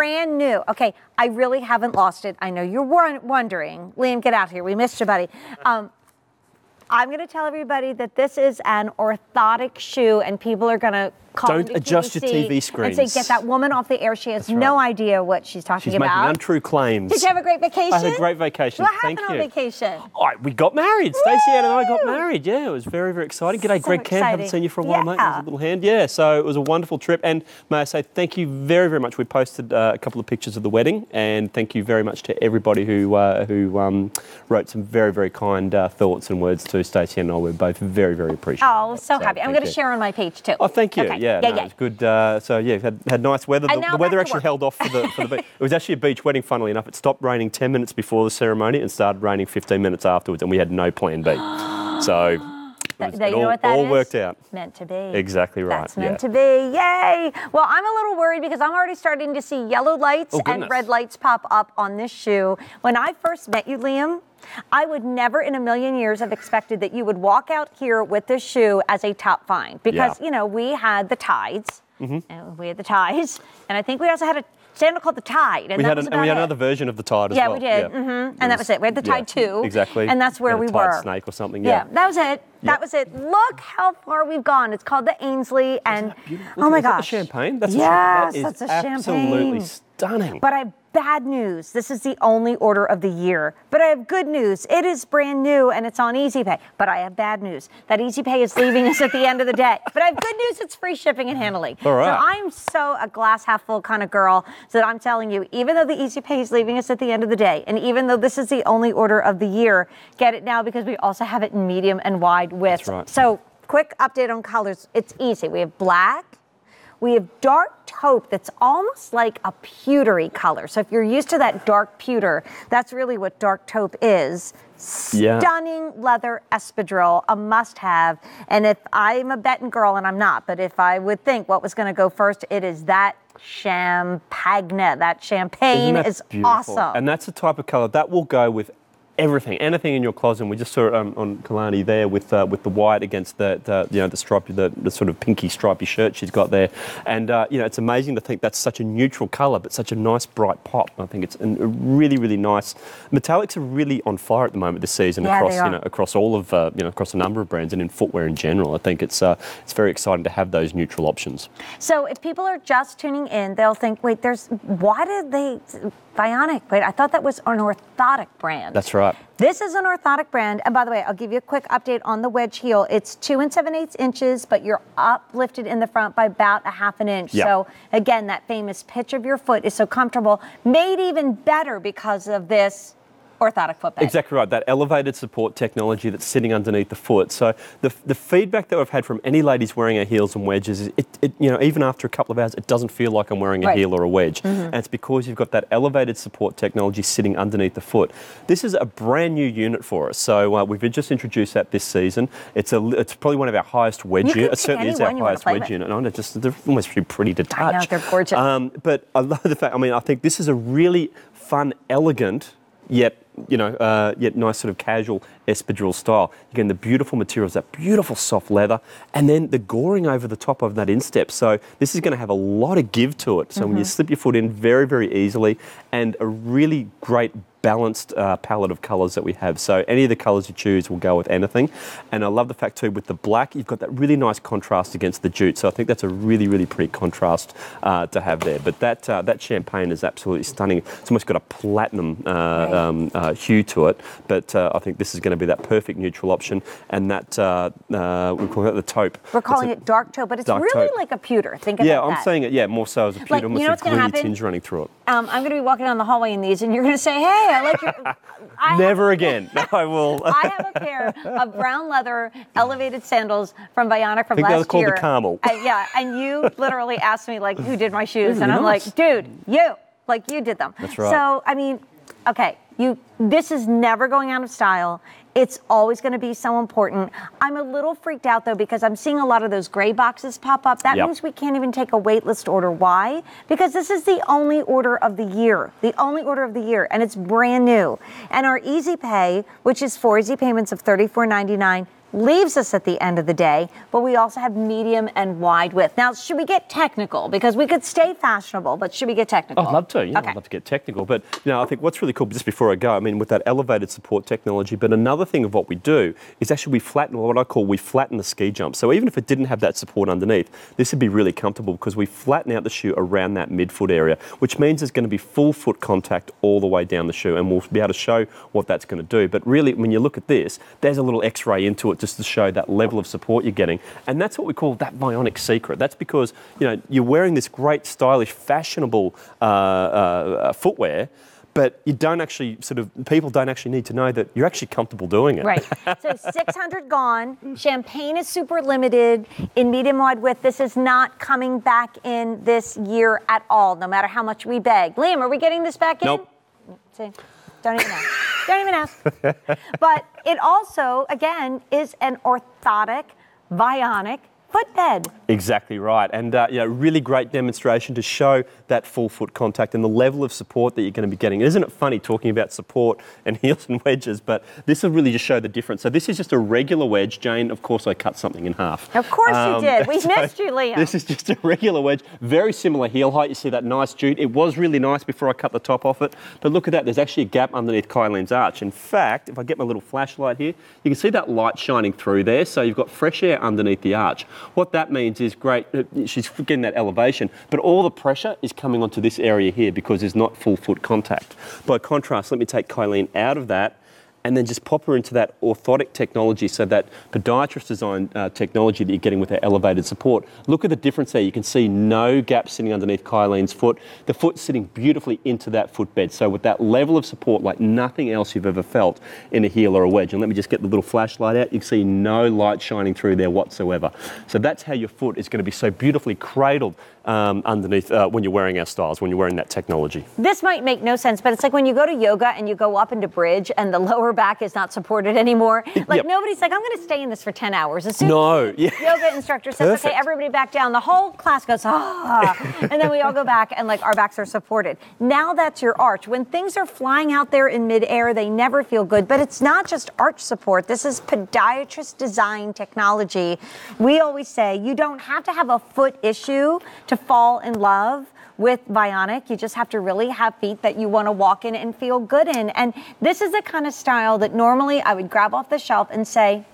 brand new. Okay, I really haven't lost it. I know you're wondering. Liam, get out here. We missed you, buddy. I'm going to tell everybody that this is an orthotic shoe, and people are going to call Don't adjust your TV screens. and say, get that woman off the air. She has no idea what she's talking about. She's making untrue claims. Did you have a great vacation? I had a great vacation. What Thank happened you. on vacation? We got married. Stacey Ann and I got married. Yeah, it was very, very exciting. G'day, So Greg Kent. Haven't seen you for a while, mate. There's a little hand. Yeah, so it was a wonderful trip. And may I say thank you very, very much. We posted a couple of pictures of the wedding, and thank you very much to everybody who wrote some very, very kind thoughts and words to Stacey and I. We're both very, very appreciative. Oh, so happy. I'm going to share on my page too. Oh, thank you. Okay. Yeah, yeah. It was good. So yeah, had nice weather. The weather actually held off for the beach. It was actually a beach wedding, funnily enough. It stopped raining 10 minutes before the ceremony and started raining 15 minutes afterwards, and we had no plan B. So it all worked out. Meant to be. Exactly right. That's meant to be. Yay! Well, I'm a little worried because I'm already starting to see yellow lights and red lights pop up on this shoe. When I first met you, Liam, I would never in a million years have expected that you would walk out here with this shoe as a top find because, we had the Tides. And we had the Ties. And I think we also had a sandal called the Tide. And we had another version of the Tide as well. Yeah, we did. And that was it. We had the Tide too. Exactly. And that's where we were. Tide Snake or something. Yeah, that was it. That was it. Look how far we've gone. It's called the Ainsleigh. And oh my gosh. Is that the champagne? That's that's a champagne. Absolutely stunning. But I have bad news. This is the only order of the year. But I have good news. It is brand new and it's on Easy Pay. But I have bad news. That Easy Pay is leaving us at the end of the day. But I have good news. It's free shipping and handling. All right. So I'm so a glass half full kind of girl so that I'm telling you, even though the Easy Pay is leaving us at the end of the day, and even though this is the only order of the year, get it now because we also have it in medium and wide widths. That's right. So quick update on colors. It's easy. We have black. We have dark taupe that's almost like a pewtery color. So if you're used to that dark pewter, that's really what dark taupe is. Stunning leather espadrille, a must-have. And if I'm a betting girl, and I'm not, but if I would think what was going to go first, it is that champagne. That champagne is beautiful? Awesome. And that's the type of color that will go with anything in your closet. And we just saw it on Kalani there with the white against the stripy, the sort of pinky stripy shirt she's got there. And it's amazing to think that's such a neutral colour, but such a nice bright pop. I think it's a really, really nice. Metallics are really on fire at the moment this season across all of across a number of brands and in footwear in general. I think it's very exciting to have those neutral options. So if people are just tuning in, they'll think, wait, why did they Vionic? Wait, I thought that was an orthotic brand. That's right. This is an orthotic brand. And by the way, I'll give you a quick update on the wedge heel. It's 2 7/8 inches, but you're uplifted in the front by about 1/2 inch. Yep. So again, that famous pitch of your foot is so comfortable, made even better because of this orthotic footbed. Exactly right. That elevated support technology that's sitting underneath the foot. So the feedback that I've had from any ladies wearing our heels and wedges is even after a couple of hours, it doesn't feel like I'm wearing a heel or a wedge. And it's because you've got that elevated support technology sitting underneath the foot. This is a brand new unit for us. So we've just introduced that this season. It's probably one of our highest wedge units. It certainly is our highest wedge unit. And they're almost too pretty to touch. I know, they're gorgeous. But I love the fact, I think this is a really fun, elegant, yet nice sort of casual espadrille style. Again, the beautiful materials, that beautiful soft leather, and then the goring over the top of that instep. So this is going to have a lot of give to it. So when you slip your foot in very, very easily, and a really great balanced palette of colours that we have. So any of the colours you choose will go with anything. And I love the fact too, with the black, you've got that really nice contrast against the jute. So I think that's a really, really pretty contrast to have there. But that champagne is absolutely stunning. It's almost got a platinum hue to it. But I think this is going to be that perfect neutral option. And that, we call it the taupe. We're calling it dark taupe, but it's really taupe. Like a pewter. Think about that. Yeah, I'm saying it, more so as a pewter, almost a gritty tinge running through it. I'm going to be walking down the hallway in these, and you're going to say, hey, I like your... Never again. No, I will. I have a pair of brown leather elevated sandals from Vionic from last year. I think they're called the Carmel. And you literally asked me, who did my shoes? And I'm like, dude, you did them. That's right. So, okay, this is never going out of style. It's always going to be so important. I'm a little freaked out, though, because I'm seeing a lot of those gray boxes pop up. That means we can't even take a wait list order. Why? Because this is the only order of the year. The only order of the year, and it's brand new. And our Easy Pay, which is 4 easy payments of $34.99, leaves us at the end of the day, but we also have medium and wide width. Now, should we get technical? Because we could stay fashionable, but should we get technical? I'd love to. Yeah, okay. I'd love to get technical. But, I think what's really cool, just before I go, with that elevated support technology, but another thing of what we do is actually we flatten the ski jump. So even if it didn't have that support underneath, this would be really comfortable because we flatten out the shoe around that midfoot area, which means there's going to be full foot contact all the way down the shoe, and we'll be able to show what that's going to do. But really, when you look at this, there's a little X-ray into it just to show that level of support you're getting, and that's what we call that Vionic secret. That's because you're wearing this great, stylish, fashionable footwear, but you don't actually people don't actually need to know that you're actually comfortable doing it. Right. So 600 gone. Champagne is super limited in medium wide width. This is not coming back in this year at all, no matter how much we beg. Liam, are we getting this back in? Nope. See, don't even ask. Don't even ask. But it also, again, is an orthotic, Vionic footbed. Exactly right. And really great demonstration to show that full foot contact and the level of support that you're going to be getting. Isn't it funny talking about support and heels and wedges, but this will really just show the difference. So this is just a regular wedge. Jane, of course, I cut something in half. Of course you did. We missed you, Liam. This is just a regular wedge. Very similar heel height. You see that nice jute. It was really nice before I cut the top off it. But look at that. There's actually a gap underneath Kylene's arch. In fact, if I get my little flashlight here, you can see that light shining through there. So you've got fresh air underneath the arch. What that means is great. She's getting that elevation, but all the pressure is coming onto this area here because there's not full foot contact. By contrast, let me take Kylene out of that and then just pop her into that orthotic technology, so that podiatrist design technology that you're getting with that elevated support. Look at the difference there. You can see no gap sitting underneath Kylene's foot. The foot's sitting beautifully into that footbed. So with that level of support like nothing else you've ever felt in a heel or a wedge. And let me just get the little flashlight out. You can see no light shining through there whatsoever. So that's how your foot is going to be so beautifully cradled underneath when you're wearing our styles, when you're wearing that technology. This might make no sense, but it's like when you go to yoga and you go up into bridge and the lower back is not supported anymore. Like Yep. Nobody's like, I'm going to stay in this for 10 hours. As soon as the yoga instructor says, Perfect. okay, everybody back down, the whole class goes, and then we all go back and like our backs are supported. Now that's your arch. When things are flying out there in midair, they never feel good, but it's not just arch support. This is podiatrist design technology. We always say you don't have to have a foot issue to fall in love with Vionic. You just have to really have feet that you want to walk in and feel good in. And this is the kind of style that normally I would grab off the shelf and say,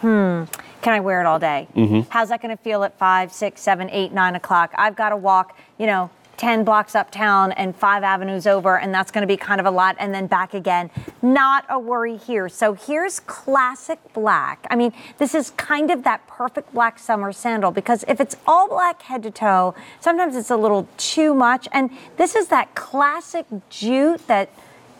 can I wear it all day? How's that going to feel at 5, 6, 7, 8, 9 o'clock? I've got to walk, 10 blocks uptown and 5 avenues over, and that's going to be kind of a lot, and then back again. Not a worry here. So here's classic black. I mean, this is kind of that perfect black summer sandal, because if it's all black head to toe, sometimes it's a little too much. And this is that classic jute that,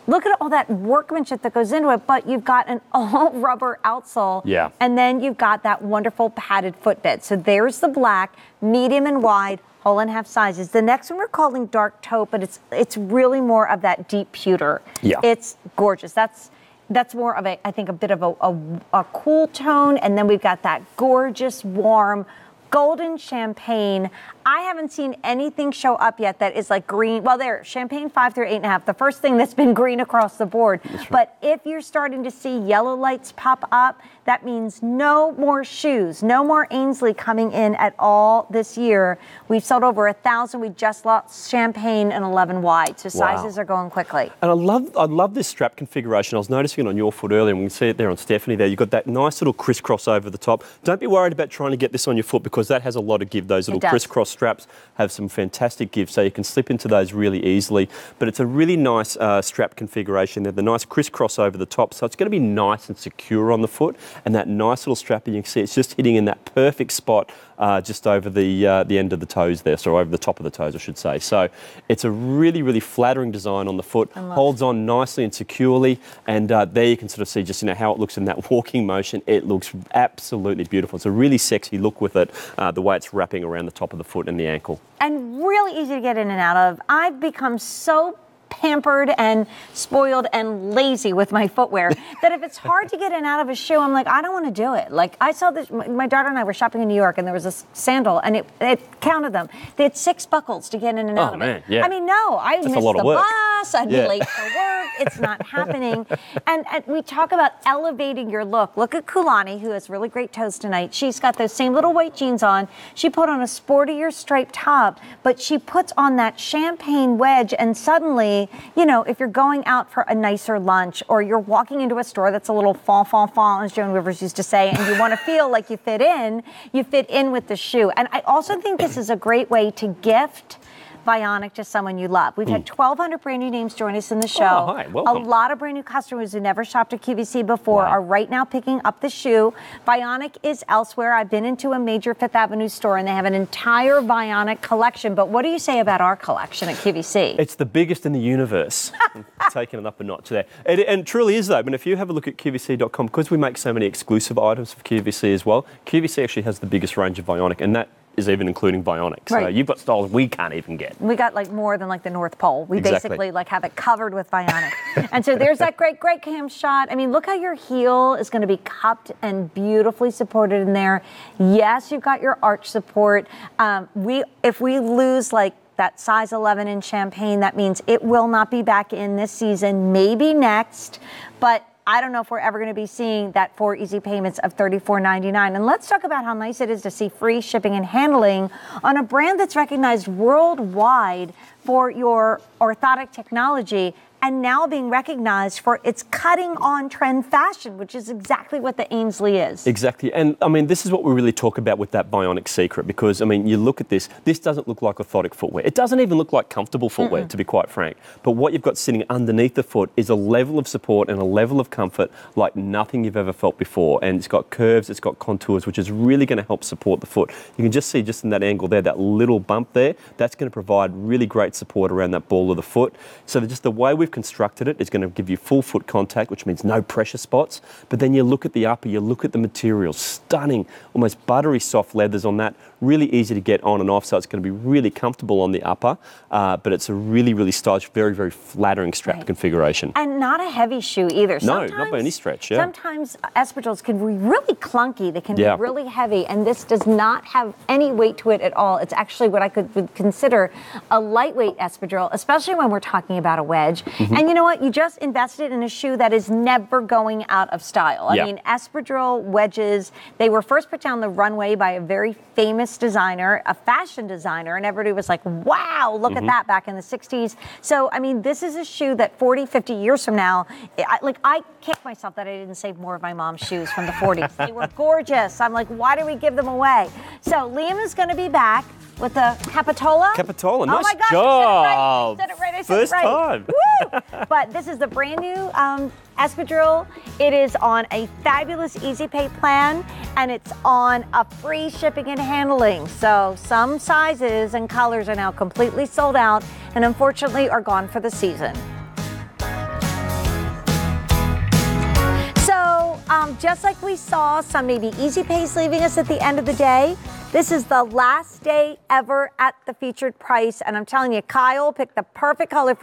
look at all that workmanship that goes into it, but you've got an all rubber outsole. Yeah. And then you've got that wonderful padded footbed. So there's the black, medium and wide, whole and half sizes. The next one we're calling dark taupe, but it's really more of that deep pewter. Yeah. It's gorgeous. That's more of I think a bit of a cool tone, and then we've got that gorgeous, warm, golden champagne. I haven't seen anything show up yet that is like green. Well, there, champagne 5 through 8.5. The first thing that's been green across the board. Right. But if you're starting to see yellow lights pop up, that means no more shoes, no more Ainsleigh coming in at all this year. We've sold over 1,000. We just lost champagne and 11 wide. So sizes are going quickly. And I love this strap configuration. I was noticing it on your foot earlier, and we can see it there on Stephanie there. You've got that nice little crisscross over the top. Don't be worried about trying to get this on your foot, because that has a lot of give. Those little crisscross straps have some fantastic give, so you can slip into those really easily. But it's a really nice strap configuration there, the nice crisscross over the top, so it's going to be nice and secure on the foot, and that nice little strap, and you can see it's just hitting in that perfect spot just over the end of the toes there, so over the top of the toes, I should say. So it's a really, really flattering design on the foot, holds on nicely and securely, and there you can sort of see just how it looks in that walking motion. It looks absolutely beautiful. It's a really sexy look with it, the way it's wrapping around the top of the foot and the ankle. And really easy to get in and out of. I've become so pampered and spoiled and lazy with my footwear that if it's hard to get in and out of a shoe, I'm like, I don't want to do it. Like, I saw this, my daughter and I were shopping in New York, and there was a sandal, and it counted them. They had 6 buckles to get in and out of man, it. yeah. I mean, no, I missed the bus, I'd be late for work. It's not happening. And we talk about elevating your look. Look at Kulani, who has really great toes tonight. She's got those same little white jeans on. She put on a sportier striped top, but she puts on that champagne wedge, and suddenly, you know, if you're going out for a nicer lunch or you're walking into a store that's a little fall, as Joan Rivers used to say, and you want to feel like you fit in with the shoe. And I also think this is a great way to gift Vionic to someone you love. We've had 1,200 brand new names join us in the show. Oh, hi, welcome. A lot of brand new customers who never shopped at QVC before are right now picking up the shoe. Vionic is elsewhere. I've been into a major Fifth Avenue store and they have an entire Vionic collection. But what do you say about our collection at QVC? It's the biggest in the universe. Taking it up a notch there. And truly is, though. I mean, if you have a look at QVC.com, because we make so many exclusive items for QVC as well, QVC actually has the biggest range of Vionic, and that is even including Vionic. So you've got styles we can't even get. We got like more than like the North Pole. We Exactly. basically like have it covered with Vionic. And so there's that great cam shot. I mean, look how your heel is going to be cupped and beautifully supported in there. Yes, you've got your arch support. If we lose like that size 11 in champagne, that means it will not be back in this season, maybe next, but I don't know if we're ever going to be seeing that 4 easy payments of $34.99. And let's talk about how nice it is to see free shipping and handling on a brand that's recognized worldwide for your orthotic technology and now being recognized for its cutting on trend fashion, which is exactly what the Ainsleigh is. Exactly. And I mean, this is what we really talk about with that Vionic secret, because I mean, you look at this doesn't look like orthotic footwear. It doesn't even look like comfortable footwear, to be quite frank. But what you've got sitting underneath the foot is a level of support and a level of comfort like nothing you've ever felt before. And it's got curves, it's got contours, which is really going to help support the foot. You can just see just in that angle there, that little bump there, that's going to provide really great support around that ball of the foot. So just the way we've constructed it is going to give you full foot contact, which means no pressure spots. But then you look at the upper, you look at the materials, stunning, almost buttery soft leathers on that, really easy to get on and off, so it's going to be really comfortable on the upper, but it's a really, really stylish, very, very flattering strap configuration. And not a heavy shoe either. No, not by any stretch, Sometimes espadrilles can be really clunky, they can be really heavy, and this does not have any weight to it at all. It's actually what I would consider a lightweight espadrille, especially when we're talking about a wedge. And you know what? You just invested in a shoe that is never going out of style. I mean, Espadrille Wedges, they were first put down the runway by a very famous designer, a fashion designer, and everybody was like, wow, look at that back in the 60s. So, I mean, this is a shoe that 40, 50 years from now, I kick myself that I didn't save more of my mom's shoes from the 40s. They were gorgeous. I'm like, why do we give them away? So, Liam is going with the Capitola. Capitola, nice oh my gosh, job. I said it right. First time. Woo! But this is the brand new Espadrille. It is on a fabulous Easy Pay plan, and it's on a free shipping and handling. So some sizes and colors are now completely sold out and unfortunately are gone for the season. So just like we saw some maybe Easy Pays leaving us at the end of the day, this is the last day ever at the featured price. And I'm telling you, Kyle picked the perfect color for